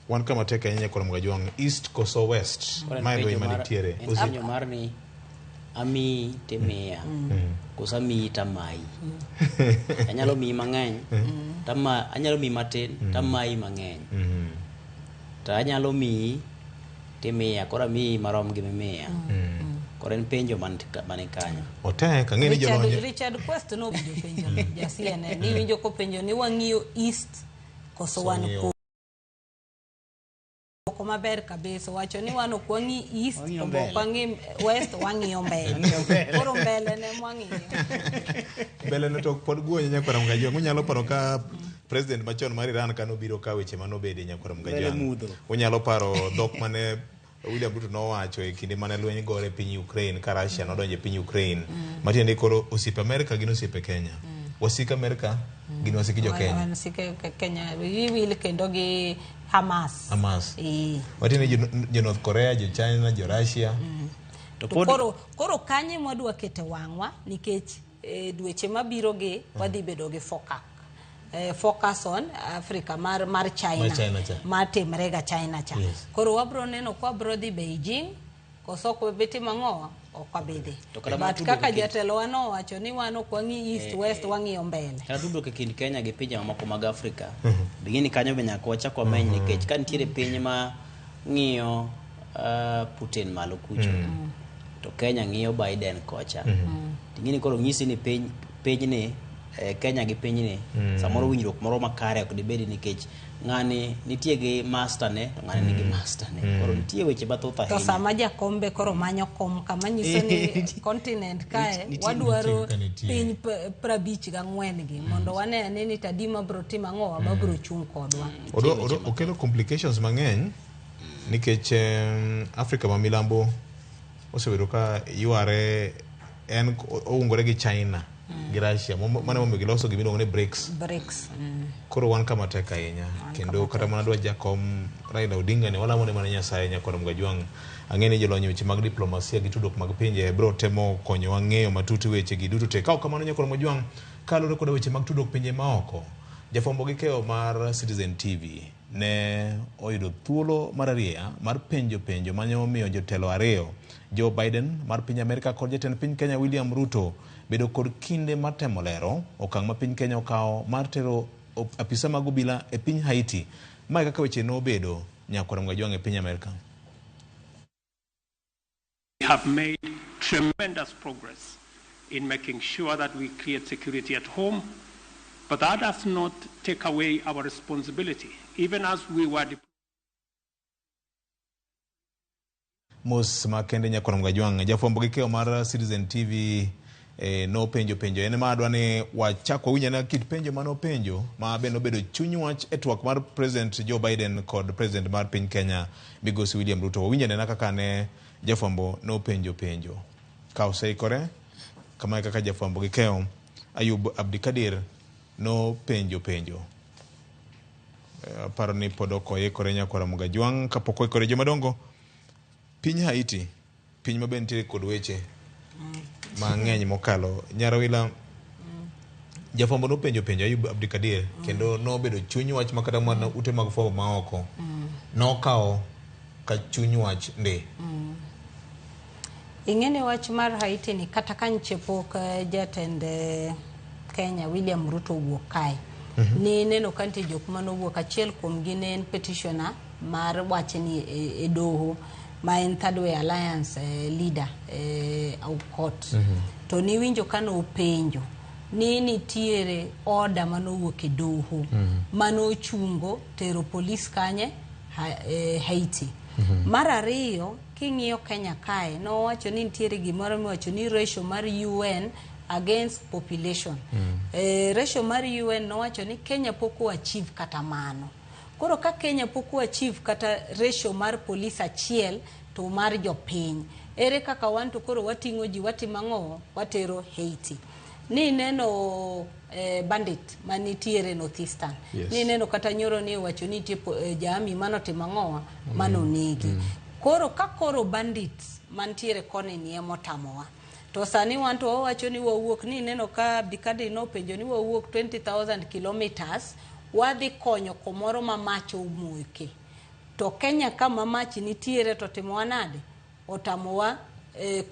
wan kama tek ahinya kor Mgajwang, east koso west, mae lo imanitiere penjo mar ni ami temia kosa mi tamai anyalo mi mang'eny tama anyalo mi matin tamai mang'eny to anyalo mi temia kora mi marom gi mia kora en penjo man kanyo otek ang'eni jolonyo Richard Quest no video penjo ja CNN ni winjo ko penjo ni wang'iyo east koso wan ko maber kabisa wacho ni wan ok wang'i east to wang'i west wang'iyo mbele koro mbele ne mwang'iyo mbele ne to pod guonyo nyakora Mgajwang. Unyalo paro ka president machon mar Iran kano biro ka weche manobede nyakora Mgajwang. Unyalo paro dhok mane William Ruto nowacho e kinde mane lweny gore piny Ukraine ka Russia nodonjo e piny Ukraine matiende koro osiepe Amerika gin osiepe Kenya wasik Amerika gin wasik jo Kenya wasik Kenya will kendo gi Hamas matiende jo North Korea jo China jo Russia to koro kanye mwadwa kete wangwa nikech dweche mabiro gi wadhi bedo gi focus on Africa mar China matimre ga China cha koro wabro neno kwa bro dhi Beijing koso ko beti mangoa okabede but kaka jatelo wano wacho ni wano kwangi east west wangi mbele kana tudo ke kind Kenya gi pinje mamoko mag Afrika bigini kanyo be nyako wacha kwa meny nikech kan tiere piny ma ng'iyo Putin malo kucho to Kenya ng'iyo Biden kocha tingini koro ng'isi ni piny ni Kenya gi piny ni samoro winjruok moro makare ok dibedi nikech ng'ani nitie gi master ne to ng'ani nigi master ne koro nitie weche mathoth ahinya to sama jakombe koro manyo kom kama nyiso ni continent kae wadwaro piny 54 gi mondo wane ni tadima bro tima ng'owa mabro chung kodwa okelo complications mang'eny nikech Africa ma milambo osebedo ka yuare en oungore gi China gi Russia mane mondo giloso gimiluongo ni BRICS koro wan kama tek ahinya kendo kata mana dwa jakom Raila Odinga ne walamo ne mana Nyasaye nyakor Mgajwang. Ang'eni jolonyo weche mag diplomasia gi tudruok mag pinje bro temo konyo wang'eyo matut weche gi duto te kaw kamano nyakor Mgajwang kalore kod weche mag tudruok pinje maoko jafwambo gi keyo mar Citizen TV ne oyudo thuolo mar ariya mar penjo mane omiyo jotelo ariyo Joe Biden mar piny Amerika kod jatend piny Kenya William Ruto bedo kod kinde matemo lero okang' ma piny Kenya okawo mar tero apisa mag obila e piny Haiti mae kaka weche nobedo nyakor Mgajwang e piny Amerika. We have made tremendous progress in making sure that we create security at home, but that does not take away our responsibility even as we were Mos makende nyakor Mgajwang jafwambo gi keyo mar Citizen TV no penjo en madwa ni wachako winyana kit penjo mano penjo ma beno bedo chuny wach e twak mar President Joe Biden kod President mar piny Kenya Migosi William Ruto winyana kaka ne jafwambo no penjo ka oseikore kama kaka jafwambo gi keyo Ayub Abdikadir no penjo paro ni podoko yekore nyakor Mgajwang kapoko ikore jomadongo piny Haiti piny mabentie kod weche mang'eny mokalo Nyarawila jafwambo no penjo Ayub Abdikadir kendo no bedo chuny wach makata mana ute mag fwambo maoko no kawo ka chuny wach ndi ing'ene wach mar Haiti ni kata kanche pok jatend Kenya William Ruto wuok kae ni neno kanti jok mano wuok achiel kuom gi ne petitioner mar wach ni e doho ma en Third Way Alliance leader au court to ni winjo kano penjo ni nitiere order mano wuok e doho mano chungo tero police kanye Haiti mar ariyo king'iyo Kenya kae no wacho ni nitiere gimoro miwacho ni ratio mar UN against population ratio mar UN no wacho ni Kenya pok achieve kata mano koro ka Kenya pok achieve kata ratio mar police achiel to mar jopiny ere kaka wanto koro wating'o ji watimang'o watero Haiti ni neno bandit manitiere Northeastern ni neno kata nyoro ni wacho ni tie jami mano timang'o mano negi koro ka koro bandits mantiere koni ni emotamowa to sani wanto wacho ni wawuok ni neno ka Bikadi no penjo ni wawuok 20,000 kilometers wadhi konyo komoro ma mach omuke to Kenya kama mach nitiere to timowa nade otamowa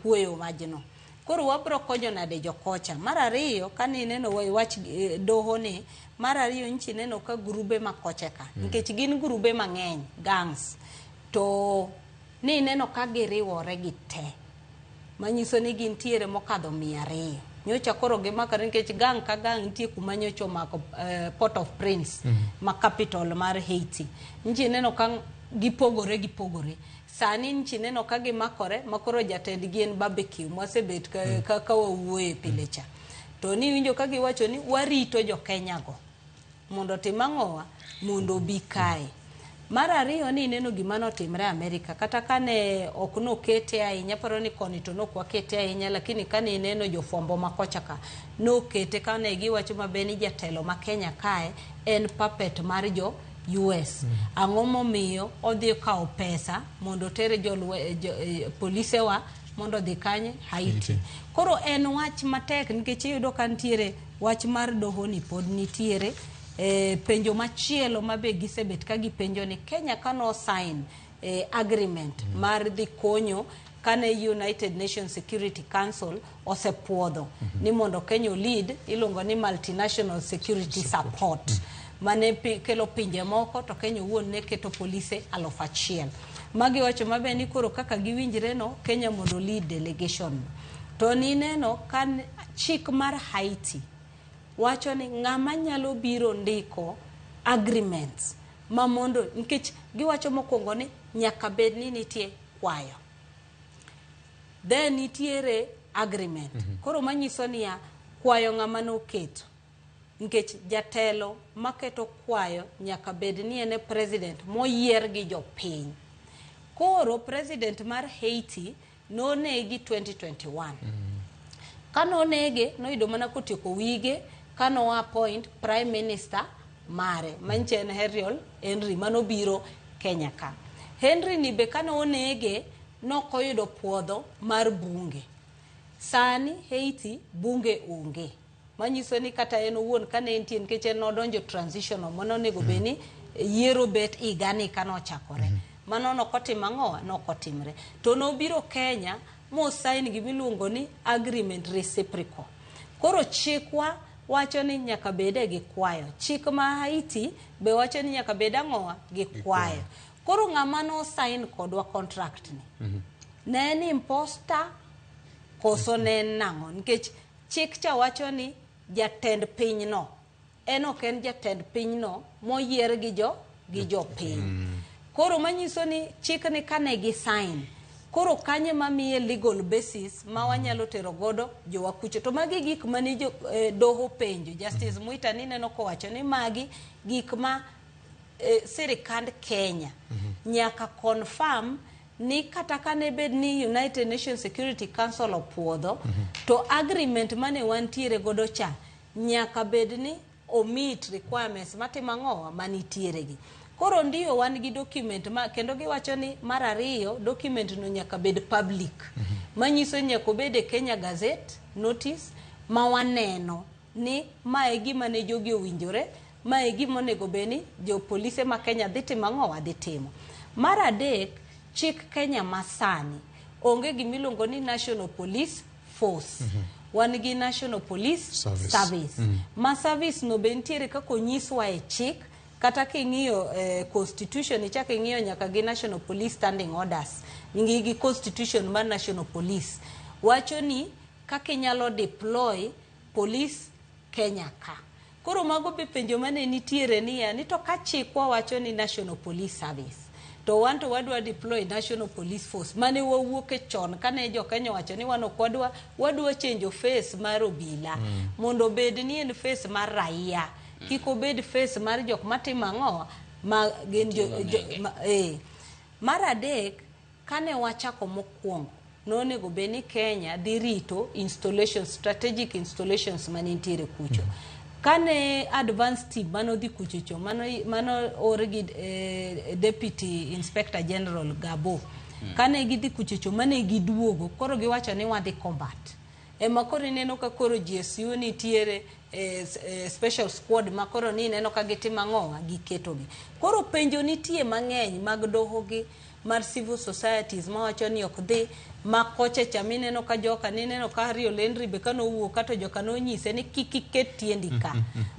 kueyo majno. Koro wabro konyo nade jokocha. Mar ariyo kani neno wach doho ni, mar ariyo nchi neno ka grube makoche ka nikech gin grube mang'eny gangs, to ni neno ka giriwore gi te manyiso ni gintiere mokadho 200. Nyocha koro gimakore nikech gang ka gang nitie kuma nyocha omako Port-au-Prince ma capital mar Haiti. Nchi neno ka gipogore sani nchi neno ka gimakore makoro jatend gien barbecue mwasebet ka wawuoye pilecha. To ni winjo ka giwacho ni warito jo Kenya go mondo timang'owa mondo bikae. Mar ariyo ni neno gima notimre Amerika, kata kane ok nokete ahinya, paro ni koni to nokwakete ahinya, lakini kane neno jofwambo makocha ka nokete kane giwacho mabeni jatelo ma Kenya kae en puppet mar jo US. Ang'o momiyo odhi kawo pesa mondo tere polise wa mondo dhi kanye Haiti. Koro en wach matek nikech iyudo ka ntiere wach mar doho ni pod nitiere. Penjo machielo mabe gisebet ka gipenjo ni Kenya kano sign agreement mar dhi konyo kane United Nations Security Council osepuodho ni mondo Kenya lead ilongo ni multinational security support mane kelo pinje moko to Kenya wuon ne keto polise 1,000. Magi wacho mabe ni koro kaka giwinjre no Kenya mondo lead delegation. To ni neno kan chik mar Haiti wacho ni ng'ama nyalo biro ndiko agreements ma mondo nikech giwacho mokwongo ni nyaka bed ni nitie kwayo, then nitiere agreement. Koro manyiso ni ya kwayo ng'ama noketo, nikech jatelo maketo kwayo nyaka bed ni ene president moyier gi jopiny. Koro president mar Haiti nonegi 2021. Kanonege noyudo mana kotieko wige kano appoint prime minister mare manchen Henry manobiro Kenya ka. Henry ni be kano onege nokoyudo puodho mar bunge. Sani Haiti bunge onge. Manyiso ni kata en owuon kane entie nikech en nodonjo transitional mono nego beni yiero bet igani kano chakore. Mano nokotim ang'owa nokotimre. To nobiro Kenya mo sign gimiluongo ni agreement reciprocal. Koro chikwa wacho ni nyaka bede gi kwayo. Chik ma Haiti be wacho ni nyaka bed ang'owa gi kwayo. Koro ng'ama no sign kodwa contract ni ne en imposter koso ne nang'o, nikech chik cha wacho ni jatend piny no en ok en jatend piny no moyier gi jo piny. Koro manyiso ni chik ni kane gi sign koro kanye mamiye legal basis ma wanyalo tero godo jowakucho. To magi gik mani doho penjo. Justice Muita ni neno kowacho ni magi gik ma sirikand Kenya nyaka confirm ni kata kane bed ni United Nations Security Council opuodho to agreement mane wantiere godo cha nyaka bed ni omit requirements matimo ang'owa manitiere gi. Koro ndiyo wan gi document ma kendo giwacho ni mar ariyo document no nyaka bed public. Manyiso nyaka bed Kenya Gazette notice ma waneno ni mae gima ne jogi owinjore, mae gima onego beni jo polise ma Kenya dhi timo ang'owa dhi timo. Mar adek chik Kenya masani onge gimiluongo ni National Police Force. Wan gi National Police Service. Ma service no bentiere kako nyiswa e chik. Kata king'iyo constitution ichaka ing'iyo nyaka gi National Police Standing Orders. Gi constitution mar National Police wacho ni kaka inyalo deploy police Kenya ka. Koro mago be penjo mane nitiere ni ya ni to ka chikwa wacho ni National Police Service to wanto wadwa deploy National Police Force mane wawuok e chon kane jo Kenya wacho ni wan ok wadwa change face mar obila mondo bed ni en face mar raia. Kiko bed face mar jok matimo ang'owa ma gin Mar adek kane wachako mokwongo nonego beni Kenya dhi rito installations, strategic installations manitiere kucho. Kane advanced team mano dhi kuchocho mano origi Deputy Inspector General Gabo. Kane gidhi kuchocho mane giduogo koro giwacho ni wadhi combat. ema koro ineno ka koro GSU nitiere special squad ma koro ni ineno ka gitimo ang'o giketogi. Koro penjo nitie mang'eny mag doho gi mar civil societies mawacho ni ok dhi ma koche chama ineno ka joka nineno ka Ariel Henry be kano wuok kato joka nonyise ni kik iket tiendi ka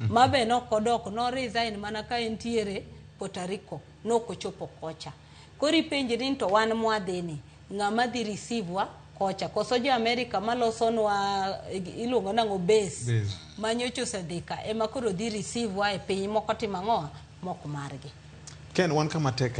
mabe nokodok no resign mana ka entiere Puerto Rico nokochopo kocha. Koro ipenji ni to wan mwadhini ng'ama dhi receive wa kocha koso jo America malosonwa iluongo nang'o base manyocho osedhika ema koro dhi receive wa e piny moko timo ang'o mok margi. Ken wan kama tek